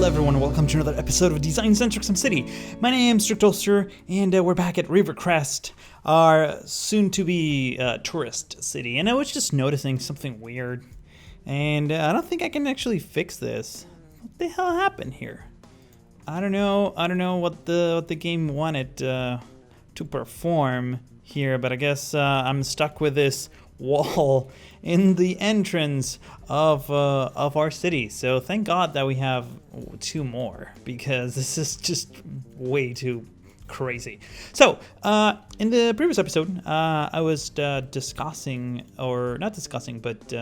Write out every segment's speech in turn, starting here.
Hello everyone, welcome to another episode of Design Centric SimCity. My name's Strict Ulster, and we're back at Rivercrest, our soon-to-be tourist city. And I was just noticing something weird, and I don't think I can actually fix this. What the hell happened here? I don't know what the game wanted to perform here, but I guess I'm stuck with this wall in the entrance of our city. So thank God that we have two more, because this is just way too crazy. So in the previous episode, I was discussing, or not discussing, but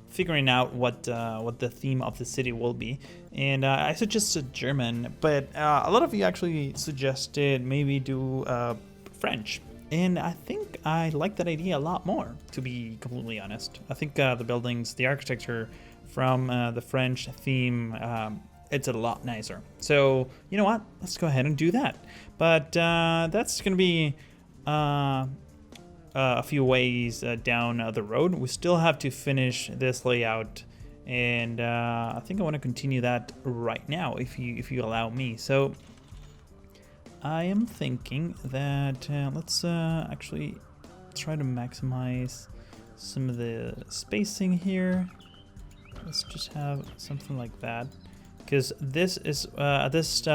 figuring out what the theme of the city will be, and I suggested German, but a lot of you actually suggested maybe do French. And I think I like that idea a lot more, to be completely honest. I think the buildings, the architecture from the French theme, it's a lot nicer. So, you know what? Let's go ahead and do that. But that's going to be a few ways down the road. We still have to finish this layout, and I think I want to continue that right now, if you allow me. So I am thinking that let's actually try to maximize some of the spacing here. Let's just have something like that, because this is at this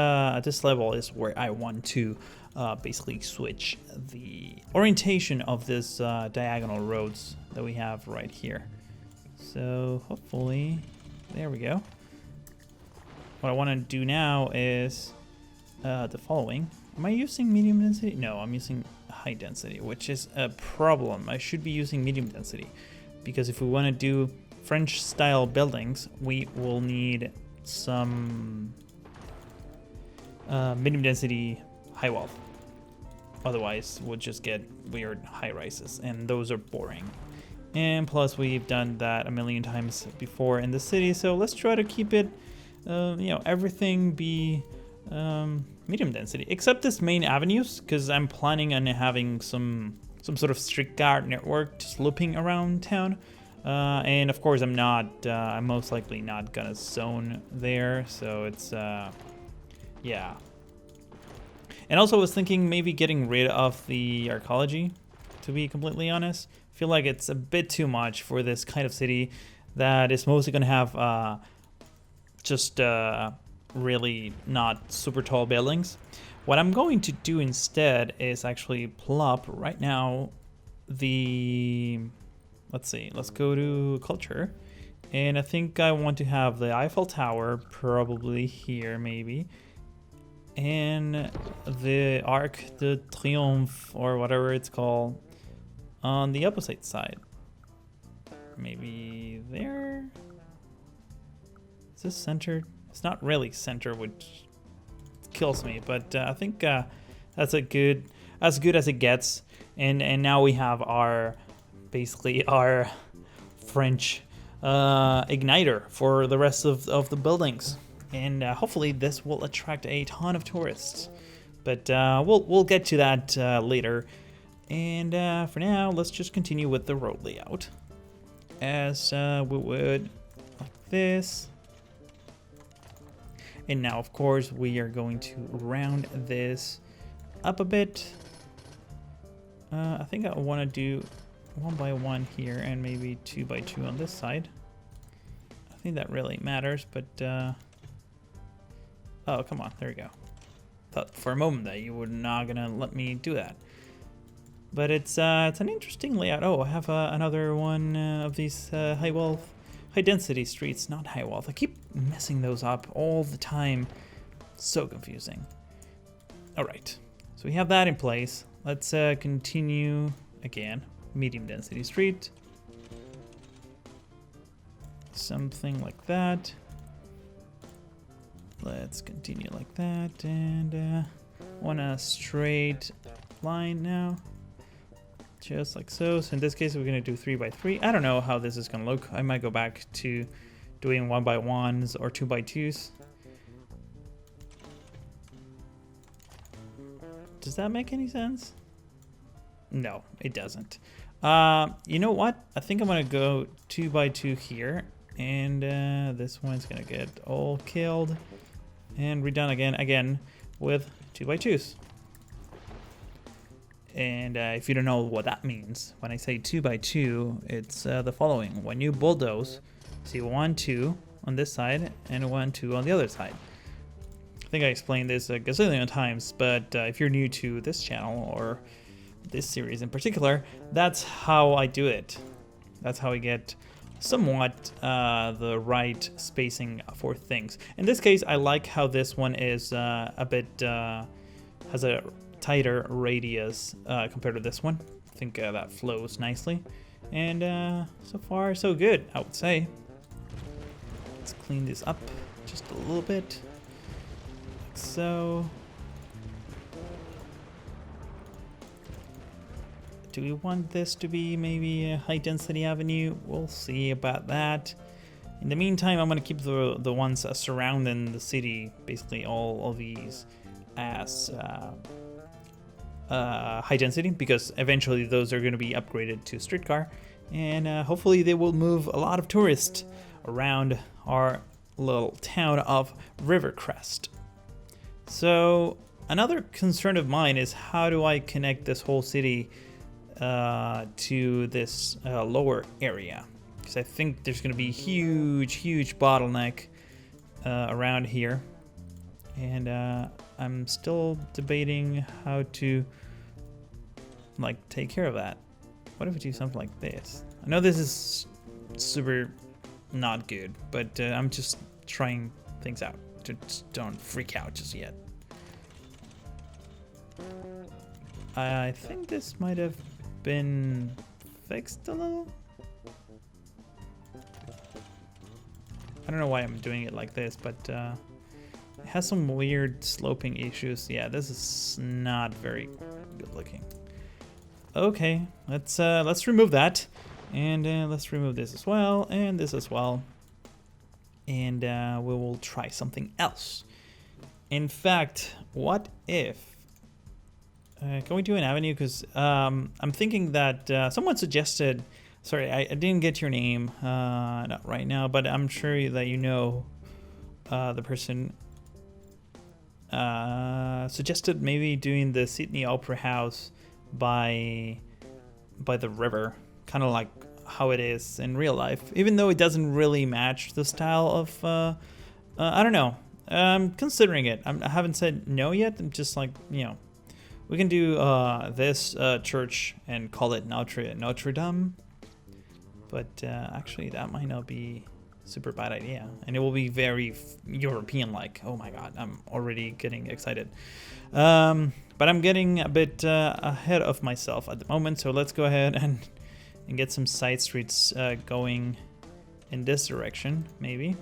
level is where I want to basically switch the orientation of this diagonal roads that we have right here. So hopefully, there we go. What I want to do now is the following. Am I using medium density? No, I'm using high density, which is a problem. I should be using medium density, because if we want to do French style buildings, we will need some medium density high wealth. Otherwise, we'll just get weird high rises, and those are boring. And plus, we've done that a million times before in the city, so let's try to keep it, everything be medium density, except this main avenues, because I'm planning on having some sort of streetcar network just looping around town. And of course, I'm most likely not gonna zone there, so it's yeah. And also I was thinking maybe getting rid of the archaeology, to be completely honest. I feel like it's a bit too much for this kind of city that is mostly gonna have just really not super tall buildings. What I'm going to do instead is actually plop right now the, let's go to culture, and I think I want to have the Eiffel Tower probably here maybe, and the Arc de Triomphe or whatever it's called on the opposite side, maybe there. Is this centered? It's not really center, which kills me, but I think that's as good as it gets. And now we have our French igniter for the rest of the buildings, and hopefully this will attract a ton of tourists. But we'll get to that later. And for now, let's just continue with the road layout as we would, like this. And now, of course, we are going to round this up a bit. I think I want to do 1 by 1 here, and maybe 2 by 2 on this side. I think that really matters, but oh, come on, there we go. Thought for a moment that you were not gonna let me do that, but it's an interesting layout. Oh, I have another one of these high density streets, not high wealth. I keep messing those up all the time. So confusing. All right, so we have that in place. Let's continue again. Medium density street. Something like that. Let's continue like that, and want a straight line now. Just like so. So in this case, we're gonna do 3 by 3. I don't know how this is gonna look. I might go back to doing 1 by 1s or 2 by 2s. Does that make any sense? No, it doesn't. You know what? I think I'm gonna go 2 by 2 here, and this one's gonna get all killed. and redone again with 2x2s. And if you don't know what that means, when I say 2x2, it's the following. When you bulldoze, see 1, 2 on this side and 1, 2 on the other side. I think I explained this a gazillion times, but if you're new to this channel or this series in particular, that's how I do it. That's how I get somewhat the right spacing for things. In this case, I like how this one is a bit, has a tighter radius compared to this one. I think that flows nicely. And so far, so good, I would say. Let's clean this up just a little bit. Like so. Do we want this to be maybe a high density avenue? We'll see about that. In the meantime, I'm gonna keep the ones surrounding the city, basically all of these, as high density, because eventually those are gonna be upgraded to streetcar, and hopefully they will move a lot of tourists around our little town of Rivercrest. So another concern of mine is how do I connect this whole city to this lower area, because I think there's going to be huge bottleneck around here, and I'm still debating how to like take care of that. What if we do something like this? I know this is super not good, but I'm just trying things out. Just don't freak out just yet. I think this might have been fixed a little. I don't know why I'm doing it like this, but it has some weird sloping issues. Yeah, this is not very good looking. Okay, let's remove that, and let's remove this as well, and this as well, and we will try something else. In fact, what if? Can we do an avenue? Because I'm thinking that someone suggested, sorry, I didn't get your name, not right now, but I'm sure that you know the person suggested maybe doing the Sydney Opera House by the river, kind of like how it is in real life, even though it doesn't really match the style of, I don't know, I'm considering it. I haven't said no yet. I'm just like, you know, we can do this church and call it Notre Dame, but actually that might not be super bad idea, and it will be very European-like. Oh my god, I'm already getting excited. But I'm getting a bit ahead of myself at the moment, so let's go ahead and get some side streets going in this direction, maybe.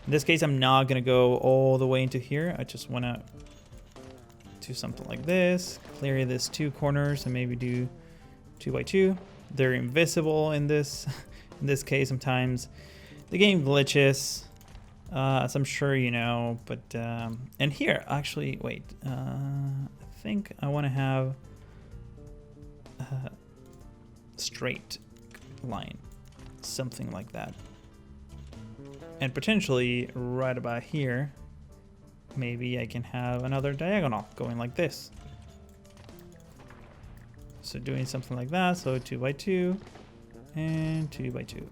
In this case, I'm not gonna go all the way into here. I just wanna do something like this, clear this 2 corners, and maybe do 2x2. They're invisible in this in this case. Sometimes the game glitches, as I'm sure you know, but and here actually wait, I think I want to have a straight line, something like that, and potentially right about here maybe I can have another diagonal going like this. So doing something like that, so 2x2 and 2x2.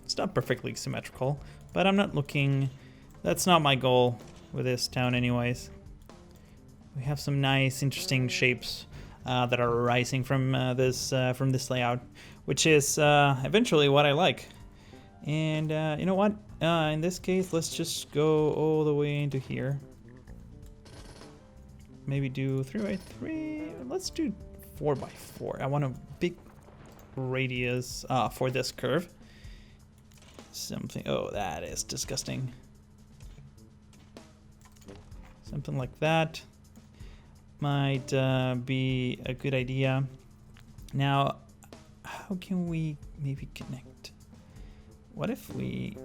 It's not perfectly symmetrical, but I'm not looking, that's not my goal with this town anyways. We have some nice interesting shapes that are arising from this layout, which is eventually what I like. And you know what, in this case, let's just go all the way into here. Maybe do 3x3. Let's do 4x4. I want a big radius for this curve. Something, oh, that is disgusting. Something like that might be a good idea. Now, how can we maybe connect? What if we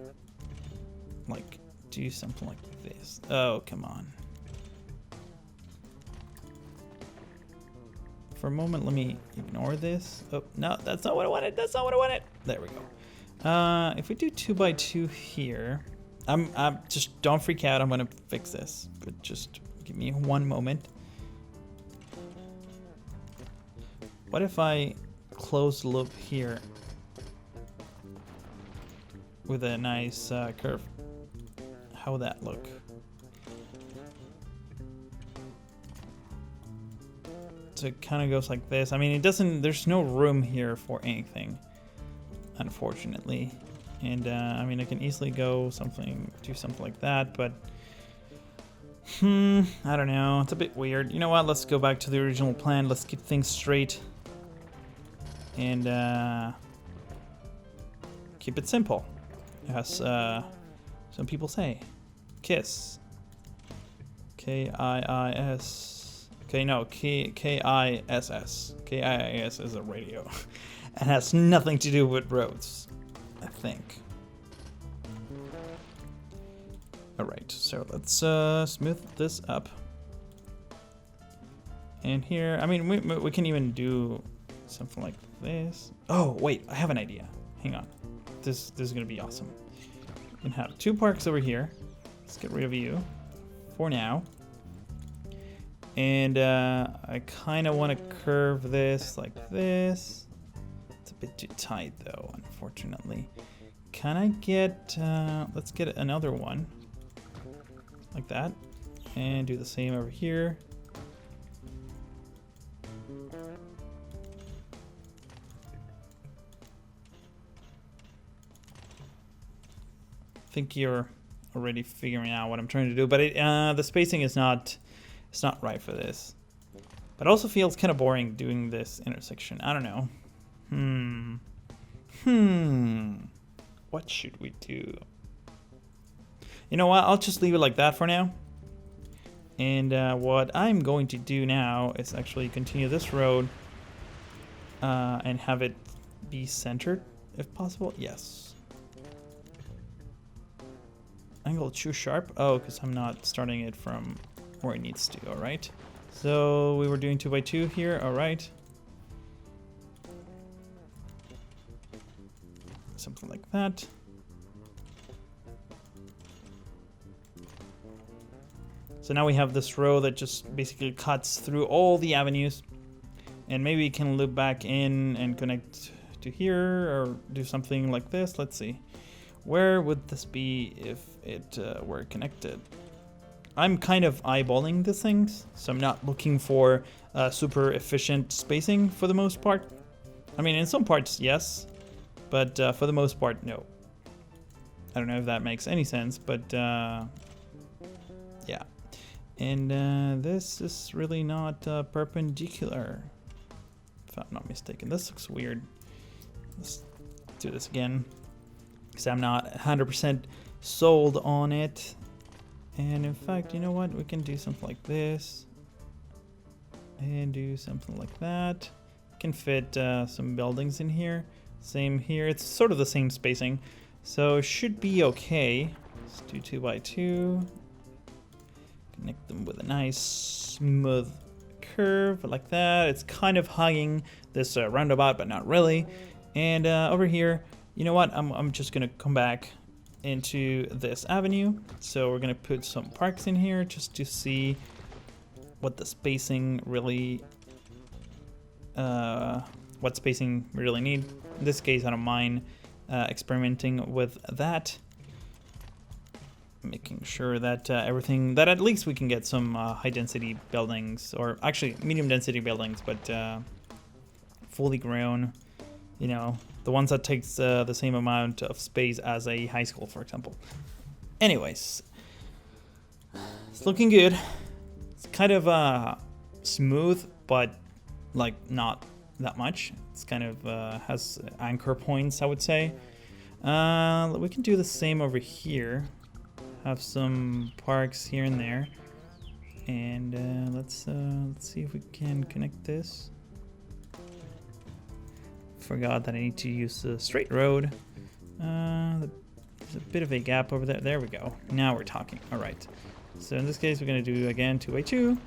like do something like this? Oh, come on. For a moment, let me ignore this. Oh, no, that's not what I wanted. That's not what I wanted. There we go. If we do 2x2 here, I'm just don't freak out. I'm gonna fix this, but just give me one moment. What if I close loop here with a nice curve? How would that look? So it kind of goes like this. I mean, it doesn't, there's no room here for anything, unfortunately. And I mean, I can easily go do something like that, but I don't know. It's a bit weird. You know what? Let's go back to the original plan. Let's keep things straight and keep it simple, as some people say. KISS. K-I-I-S. Okay, no, K-I-S-S. K-I-I-S is a radio. It has nothing to do with roads, I think. Alright, so let's smooth this up. And here, I mean, we can even do something like this. Oh, wait, I have an idea. Hang on. This is gonna be awesome. We can have 2 parks over here. Let's get rid of you for now. And I kind of want to curve this like this. It's a bit too tight though, unfortunately. Can I get, let's get another one like that and do the same over here. I think you're already figuring out what I'm trying to do, but the spacing is not, it's not right for this. But it also feels kind of boring doing this intersection. I don't know. What should we do? You know what? I'll just leave it like that for now. And what I'm going to do now is actually continue this road and have it be centered, if possible. Yes. Angle too sharp. Oh, because I'm not starting it from where it needs to. All right. So we were doing 2x2 here. All right. Something like that. So now we have this row that just basically cuts through all the avenues, and maybe we can loop back in and connect to here or do something like this. Let's see. Where would this be if it were connected? I'm kind of eyeballing these things, so I'm not looking for super efficient spacing for the most part. I mean, in some parts, yes, but for the most part, no. I don't know if that makes any sense, but yeah. And this is really not perpendicular, if I'm not mistaken. This looks weird. Let's do this again, because I'm not 100% sold on it. And in fact, you know what? We can do something like this and do something like that. Can fit some buildings in here. Same here. It's sort of the same spacing, so it should be okay. Let's do 2x2. Connect them with a nice smooth curve like that. It's kind of hugging this roundabout, but not really. And over here, you know what? I'm just gonna come back into this avenue. So we're gonna put some parks in here just to see what the spacing really, what spacing we really need. In this case, I don't mind experimenting with that. Making sure that everything, that at least we can get some high density buildings, or actually medium density buildings, but fully grown, you know, the ones that takes the same amount of space as a high school, for example. Anyways, it's looking good. It's kind of smooth, but like not that much. It's kind of has anchor points, I would say. We can do the same over here. Have some parks here and there, and let's see if we can connect this. Forgot that I need to use the straight road. There's a bit of a gap over there. There we go. Now we're talking. All right. So in this case, we're gonna do again 2x2,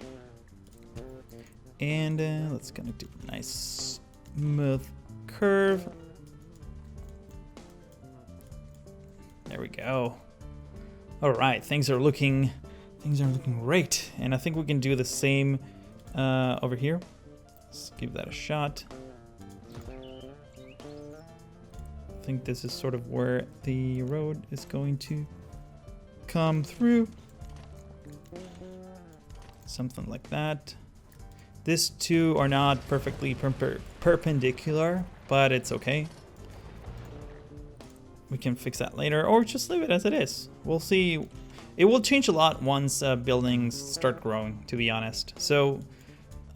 and let's gonna do a nice smooth curve. There we go. All right, things are looking great, and I think we can do the same over here. Let's give that a shot. I think this is sort of where the road is going to come through. Something like that. These two are not perfectly perpendicular, but it's okay. We can fix that later, or just leave it as it is. We'll see. It will change a lot once buildings start growing, to be honest. So,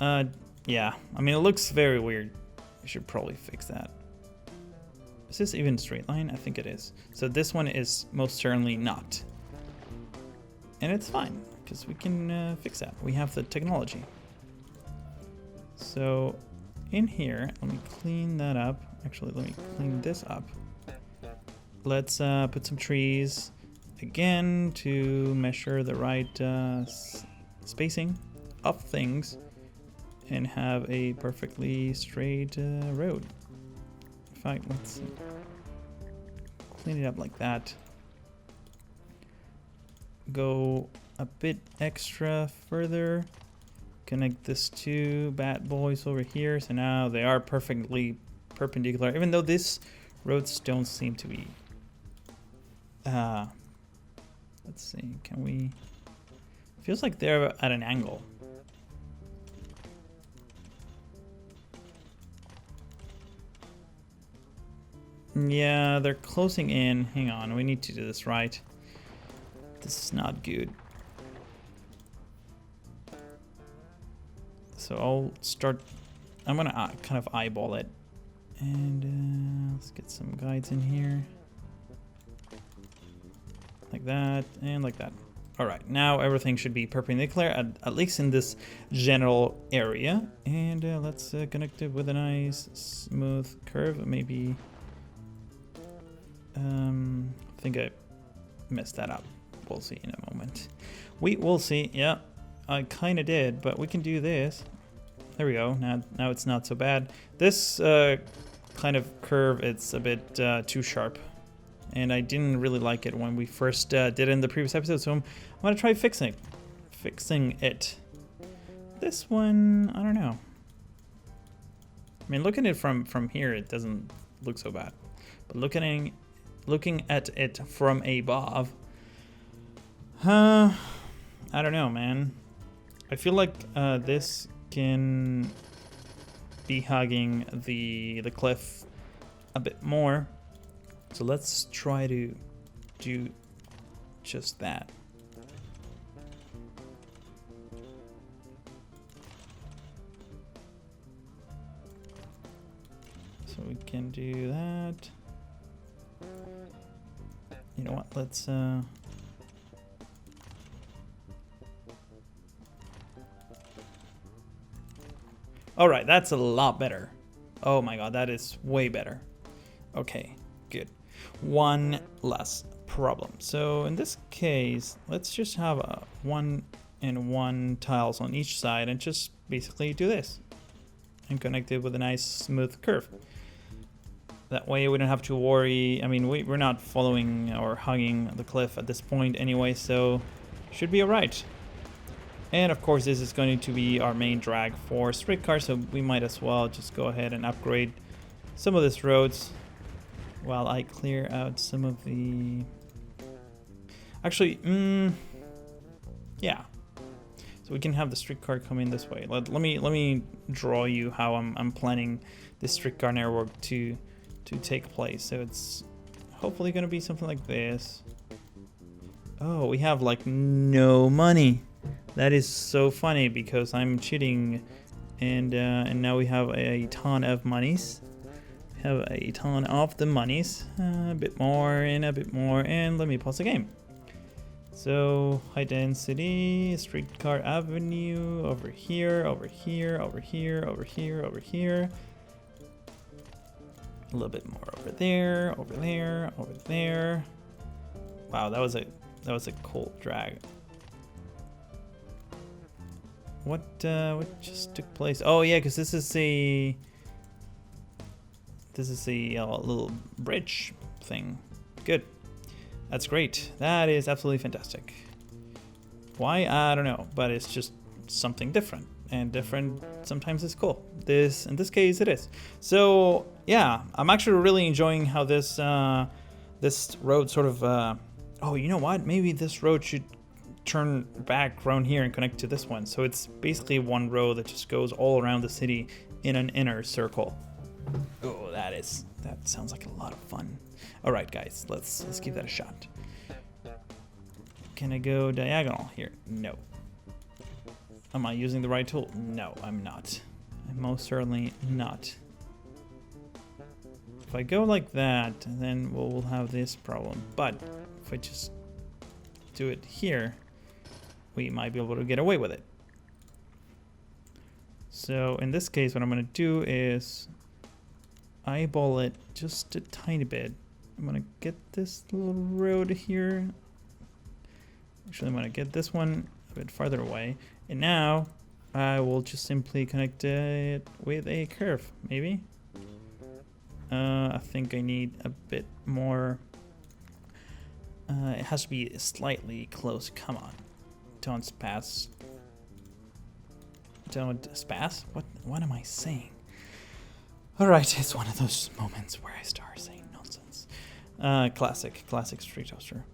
yeah. I mean, it looks very weird. We should probably fix that. Is this even straight line? I think it is. So this one is most certainly not. And it's fine, because we can fix that. We have the technology. So in here, let me clean that up. Actually, let me clean this up. Let's put some trees again to measure the right spacing of things and have a perfectly straight road. In fact, let's clean it up like that. Go a bit extra further. Connect this two bad boys over here. So now they are perfectly perpendicular, even though these roads don't seem to be. Let's see, can we? Feels like they're at an angle. Yeah, they're closing in. Hang on, we need to do this right. This is not good. So I'll start. I'm gonna kind of eyeball it, and let's get some guides in here, like that and like that. All right, now everything should be perpendicular, at least in this general area. And let's connect it with a nice smooth curve. Maybe. I think I messed that up. We'll see in a moment. We will see. Yeah, I kind of did, but we can do this. There we go. Now it's not so bad. This kind of curve, it's a bit too sharp, and I didn't really like it when we first did it in the previous episode. So I'm gonna try fixing it. This one, I don't know. I mean, looking at it from here, it doesn't look so bad, but looking at it from above, I don't know, man. I feel like this can be hugging the cliff a bit more. So let's try to do just that. So we can do that. You know what? Let's all right, that's a lot better. Oh my god, that is way better. Okay, good. One less problem. So in this case, let's just have a 1 and 1 tiles on each side and just basically do this and connect it with a nice smooth curve. That way we don't have to worry. I mean, we're not following or hugging the cliff at this point anyway, so should be all right. And of course, this is going to be our main drag for streetcar, so we might as well just go ahead and upgrade some of these roads while I clear out some of the... Actually, yeah. So we can have the streetcar come in this way. Let me draw you how I'm planning this streetcar network to take place. So it's hopefully going to be something like this. Oh, we have like no money. That is so funny because I'm cheating, and now we have a ton of monies. We have a ton of the monies, a bit more and a bit more, and let me pause the game. So high density, streetcar avenue, over here, over here, over here, over here, over here. A little bit more over there, over there, over there. Wow, that was a cool drag. What just took place? Oh yeah, because this is a little bridge thing. Good. That's great. That is absolutely fantastic. Why? I don't know, but it's just something different, and different sometimes is cool. In this case, it is. So yeah, I'm actually really enjoying how this road sort of. Oh, you know what? Maybe this road should turn back around here and connect to this one. So it's basically one road that just goes all around the city in an inner circle. Oh, that sounds like a lot of fun. All right, guys, let's give that a shot. Can I go diagonal here? No. Am I using the right tool? No, I'm not. I'm most certainly not. If I go like that, then we'll have this problem. But if I just do it here, we might be able to get away with it. So in this case, what I'm going to do is eyeball it just a tiny bit. I'm going to get this little road here. Actually, I'm going to get this one a bit farther away. And now I will just simply connect it with a curve, maybe. I think I need a bit more. It has to be slightly close. Come on. Don't spaz. Don't spaz? What am I saying? Alright, it's one of those moments where I start saying nonsense. Classic street toaster.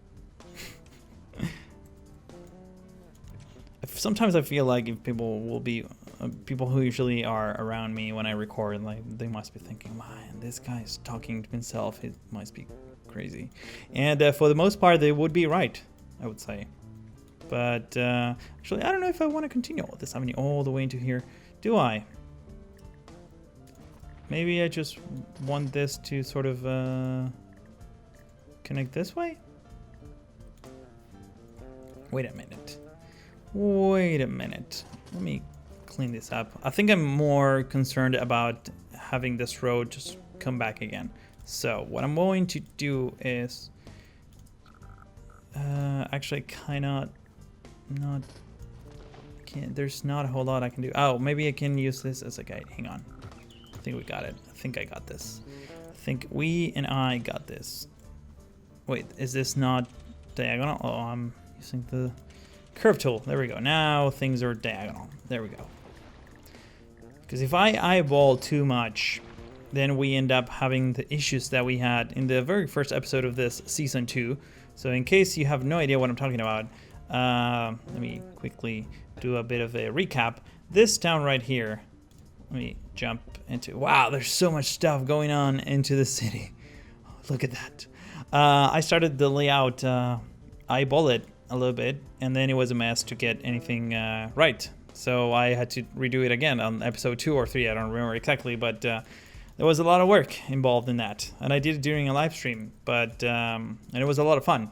Sometimes I feel like if people will be people who usually are around me when I record, like they must be thinking, man, this guy's talking to himself. It must be crazy. And for the most part, they would be right, I would say. But actually, I don't know if I want to continue with this avenue all the way into here. Do I? Maybe I just want this to sort of connect this way? Wait a minute. Let me clean this up. I think I'm more concerned about having this road just come back again. So what I'm going to do is actually kind of not can't. There's not a whole lot I can do. Oh, maybe I can use this as a guide. Hang on. I think we got it. I think I got this. I think I got this. Wait, is this not diagonal? Oh, I'm using the curve tool. There we go. Now things are diagonal. There we go. Because if I eyeball too much, then we end up having the issues that we had in the very first episode of this season 2. So in case you have no idea what I'm talking about, let me quickly do a bit of a recap. This town right here, let me jump into, wow, there's so much stuff going on into the city. Oh, look at that. I started the layout, eyeball it a little bit, and then it was a mess to get anything right. So I had to redo it again on episode 2 or 3, I don't remember exactly, but there was a lot of work involved in that. And I did it during a live stream, but and it was a lot of fun.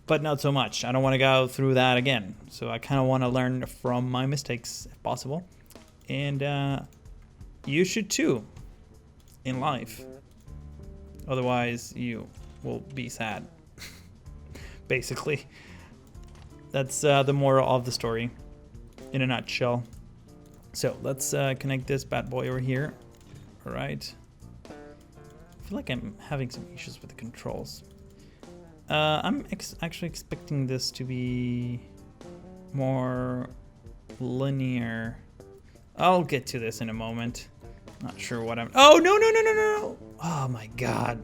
But not so much. I don't want to go through that again. So I kind of want to learn from my mistakes if possible. And you should too in life. Otherwise, you will be sad. Basically. That's the moral of the story in a nutshell. So let's connect this bad boy over here. All right. I feel like I'm having some issues with the controls. I'm actually expecting this to be more linear. I'll get to this in a moment. Not sure what I'm... Oh, no. Oh, my God.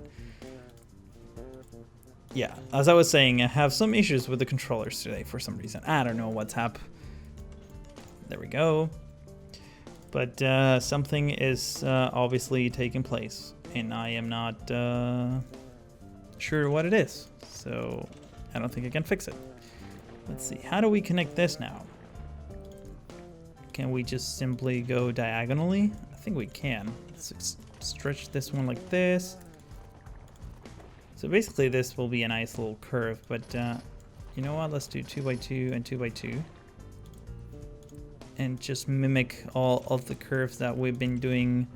Yeah, as I was saying, I have some issues with the controllers today for some reason. I don't know what's up. There we go. But something is obviously taking place, and I am not sure what it is. So I don't think I can fix it. Let's see. How do we connect this now? Can we just simply go diagonally? I think we can. Let's stretch this one like this. So basically this will be a nice little curve, but you know what? Let's do 2x2 and 2x2. And just mimic all of the curves that we've been doing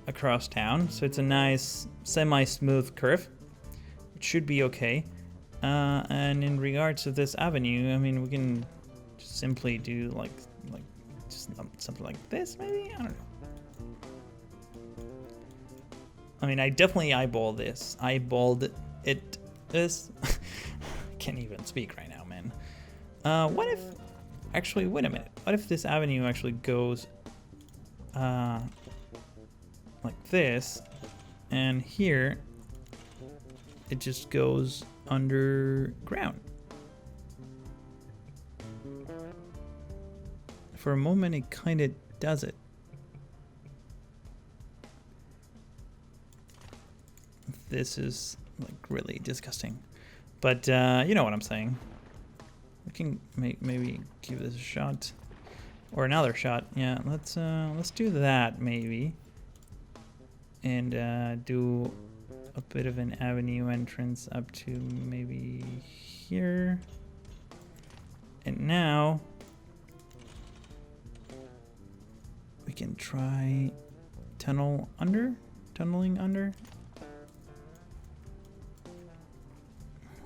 across town. So it's a nice semi-smooth curve. It should be okay. And in regards to this avenue, I mean, we can just simply do like just something like this, maybe? I don't know. I mean, I definitely eyeballed it this. Can't even speak right now, man. What if, actually, wait a minute. What if this avenue actually goes like this, and here it just goes underground? For a moment, it kind of does it. This is like really disgusting, but you know what I'm saying. We can maybe give this a shot, or another shot. Yeah, let's do that maybe, and do a bit of an avenue entrance up to maybe here. And now we can try tunneling under.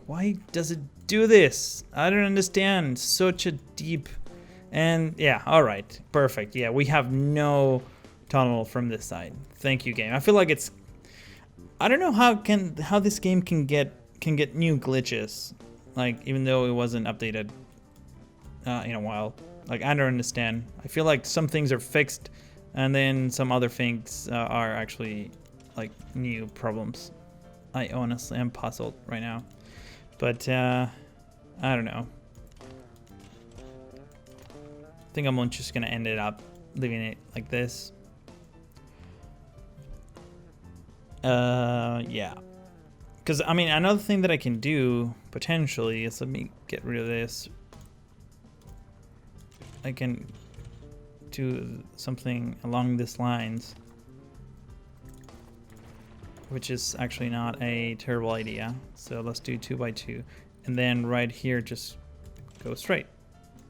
Why does it do this? I don't understand. Such a deep, and yeah, all right, perfect. Yeah, we have no tunnel from this side. Thank you, game. I feel like it's, I don't know how this game can get new glitches, like even though it wasn't updated in a while. Like, I don't understand. I feel like some things are fixed, and then some other things are actually like new problems. I honestly am puzzled right now. But, I don't know. I think I'm just gonna end it up leaving it like this. Yeah. Because, I mean, another thing that I can do, potentially, is let me get rid of this. I can do something along these lines, which is actually not a terrible idea. So let's do 2 by 2, and then right here just go straight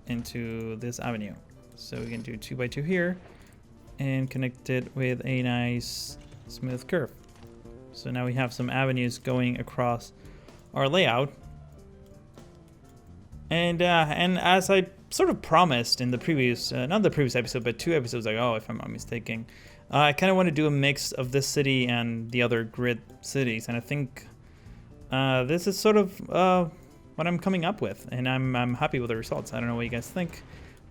into this avenue. So we can do 2 by 2 here and connect it with a nice smooth curve. So now we have some avenues going across our layout. And as I sort of promised in the previous, not the previous episode, but 2 episodes ago, if I'm not mistaken, I kind of want to do a mix of this city and the other grid cities, and I think this is sort of what I'm coming up with, and I'm happy with the results. I don't know what you guys think,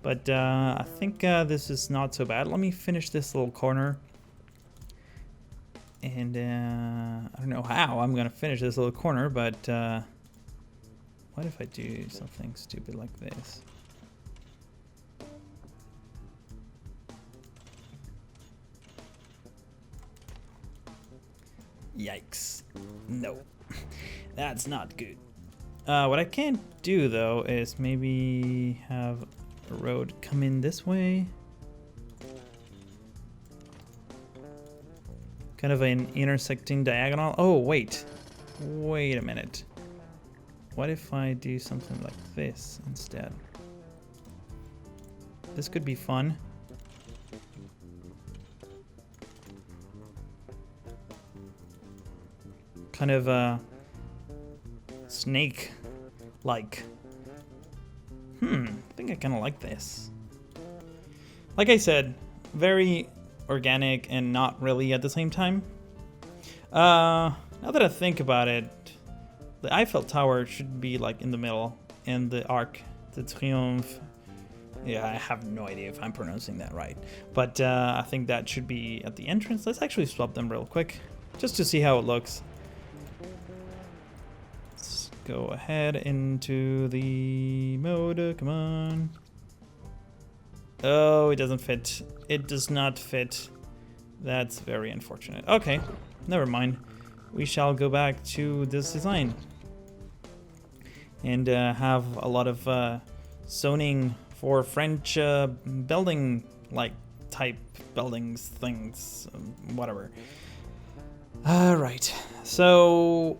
but I think this is not so bad. Let me finish this little corner, and I don't know how I'm gonna finish this little corner, but what if I do something stupid like this? Yikes. No. That's not good. What I can do, though, is maybe have a road come in this way. Kind of an intersecting diagonal. Oh, wait. Wait a minute. What if I do something like this instead? This could be fun. Kind of snake-like. I think I kind of like this. Like I said, very organic and not really at the same time. Now that I think about it, the Eiffel Tower should be like in the middle, and the Arc de Triomphe. Yeah, I have no idea if I'm pronouncing that right, but I think that should be at the entrance. Let's actually swap them real quick, just to see how it looks. Let's go ahead into the mode. Come on. Oh, it doesn't fit. It does not fit. That's very unfortunate. Okay, never mind. We shall go back to this design and have a lot of zoning for French building, like type buildings, things, whatever. All right, so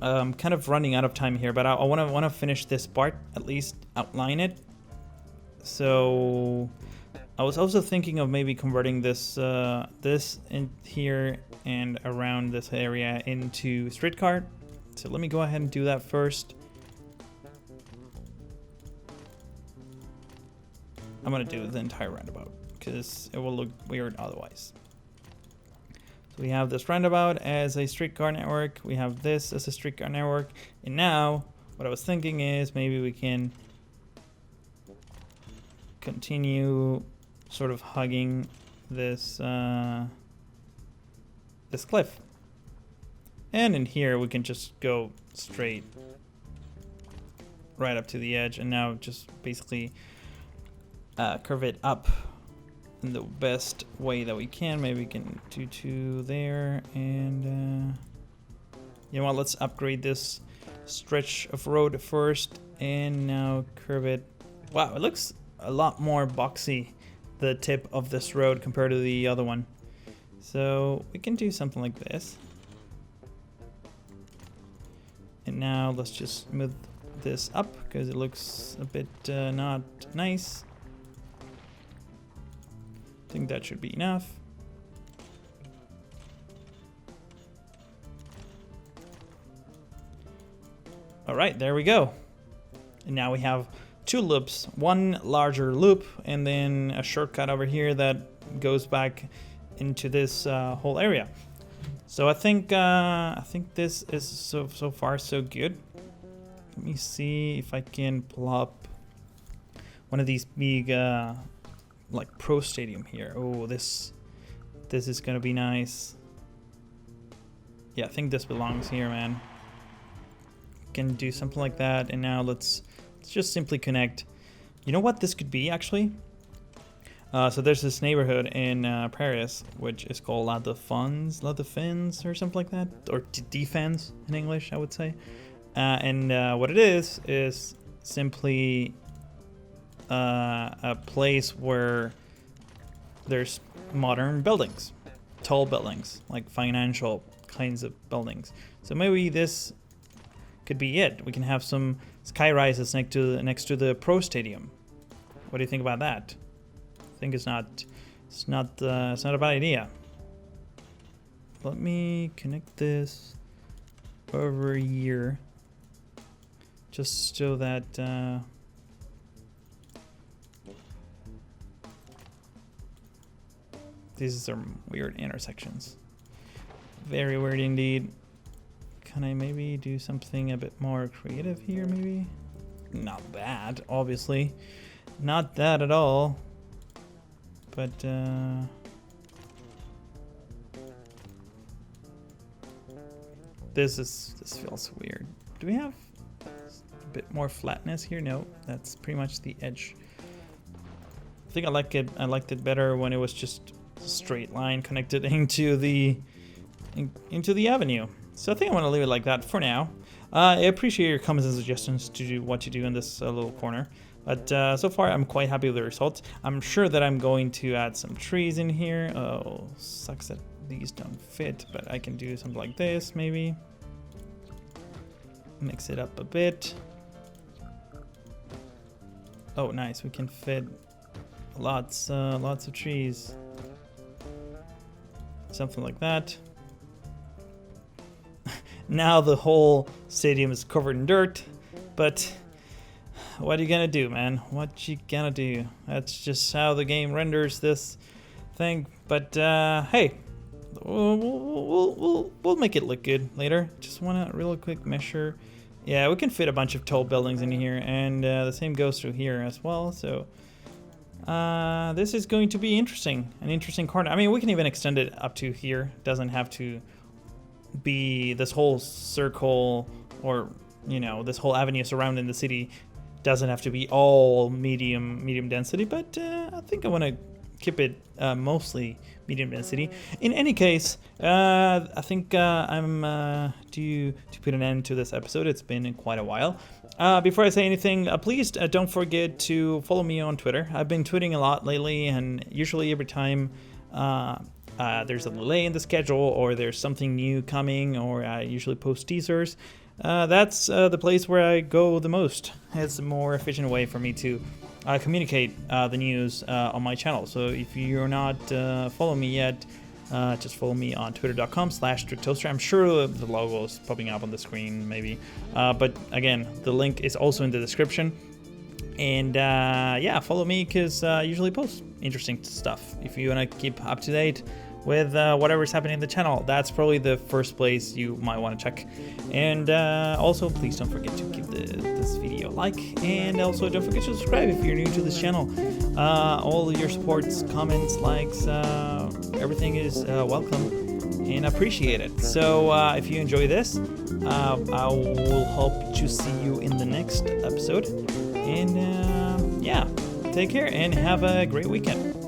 I'm kind of running out of time here, but I want to finish this part, at least outline it. So I was also thinking of maybe converting this this in here and around this area into streetcar. So let me go ahead and do that first. I'm gonna do the entire roundabout because it will look weird otherwise. So we have this roundabout as a streetcar network. We have this as a streetcar network. And now what I was thinking is maybe we can continue sort of hugging this this cliff. And in here we can just go straight right up to the edge and now just basically curve it up in the best way that we can. Maybe we can do 2 there, and you know what, let's upgrade this stretch of road first and now curve it. Wow, it looks a lot more boxy, the tip of this road, compared to the other one. So we can do something like this. And now let's just move this up because it looks a bit not nice. I think that should be enough. All right, there we go. And now we have 2 loops, one larger loop and then a shortcut over here that goes back into this whole area. So I think this is so far so good. Let me see if I can plop one of these big like pro stadium here. Oh, this is gonna be nice. Yeah, I think this belongs here, man. Can do something like that. And now let's just simply connect. You know what this could be actually? So there's this neighborhood in Paris which is called La Défense or something like that, or Defense in English, I would say. And what it is simply a place where there's modern buildings, tall buildings, like financial kinds of buildings. So maybe this could be it. We can have some sky rises next to the Pro Stadium. What do you think about that? I think it's not a bad idea. Let me connect this over here, just so that these are weird intersections. Very weird indeed. Can I maybe do something a bit more creative here, maybe? Not bad, obviously. Not that at all. But, this feels weird. Do we have a bit more flatness here? No, that's pretty much the edge. I think I liked it better when it was just a straight line connected into the avenue. So I think I want to leave it like that for now. I appreciate your comments and suggestions to do what you do in this little corner. But so far, I'm quite happy with the results. I'm sure that I'm going to add some trees in here. Oh, sucks that these don't fit, but I can do something like this, maybe. Mix it up a bit. Oh, nice. We can fit lots of trees. Something like that. Now the whole stadium is covered in dirt, but what are you gonna do, man? What you gonna do? That's just how the game renders this thing. But hey, we'll make it look good later. Just wanna real quick measure. Yeah, we can fit a bunch of tall buildings in here, and the same goes through here as well. So this is going to be interesting, an interesting corner. I mean, we can even extend it up to here. Doesn't have to be this whole circle, or you know, this whole avenue surrounding the city. Doesn't have to be all medium density, but I think I want to keep it mostly medium density. In any case, I think I'm due to put an end to this episode. It's been quite a while. Before I say anything, please don't forget to follow me on Twitter. I've been tweeting a lot lately, and usually every time there's a delay in the schedule or there's something new coming, or I usually post teasers. That's the place where I go the most. It's a more efficient way for me to communicate the news on my channel. So if you're not following me yet, just follow me on twitter.com/StrictToaster. I'm sure the logo is popping up on the screen, maybe. But again, the link is also in the description. And yeah, follow me because I usually post interesting stuff. If you want to keep up to date with whatever's happening in the channel. That's probably the first place you might want to check. And also, please don't forget to give this video a like, and also don't forget to subscribe if you're new to this channel. All your supports, comments, likes, everything is welcome and appreciated. So if you enjoy this, I will hope to see you in the next episode. And yeah, take care and have a great weekend.